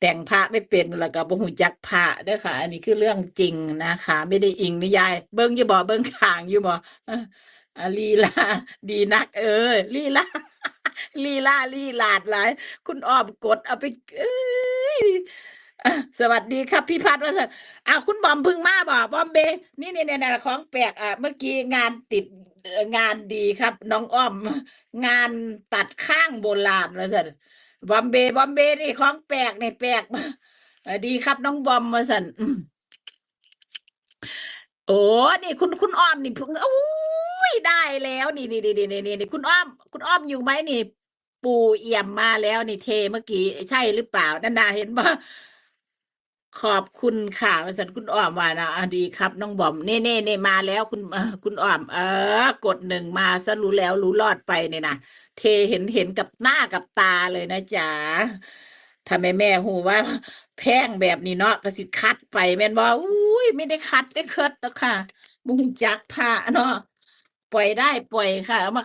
แต่งพระไม่เป็นแล้วก็บ่ฮู้จักพระเด้อค่ะอันนี้คือเรื่องจริงนะคะไม่ได้อิงนิยายเบิ่งอยู่บ่เบิ่งข้างอยู่บ่เออลีลาดีนักลีลาลีลาดหลายคุณอ้อมกดเอาไปเอ้ยอะสวัสดีครับพี่พัดว่าซั่นอ้าวคุณบอมเพิ่งมาบ่บอมเบย์นี่ๆๆของแปลกเมื่อกี้งานติดงานดีครับน้องอ้อมงานตัดข้างโบราณว่าซั่น บอมเบย์นี่ของแปลกนี่แปลกดีครับน้องบอมมาสันโอ้นี่คุณอ้อมนี่เพิ่งอุ้ยได้แล้วนี่คุณอ้อมอยู่ไหมนี่ปู่เอี่ยมมาแล้วนี่เทเมื่อกี้ใช่หรือเปล่านันดาเห็นบ่ขอบคุณค่ะมาสันคุณอ้อมว่านะดีครับน้องบอมเน่มาแล้วคุณอ้อมกดหนึ่งมาซะรู้แล้วรู้รอดไปเนี่ยนะเทเห็นกับหน้ากับตาเลยนะจ๊ะถ้าแม่หูว่าแพงแบบนี้เนาะก็สิคัดไปแม่นบ่อุ้ยไม่ได้คัดได้เคิดแล้วค่ะบุงจักพระเนาะปล่อยได้ปล่อยค่ะเอามา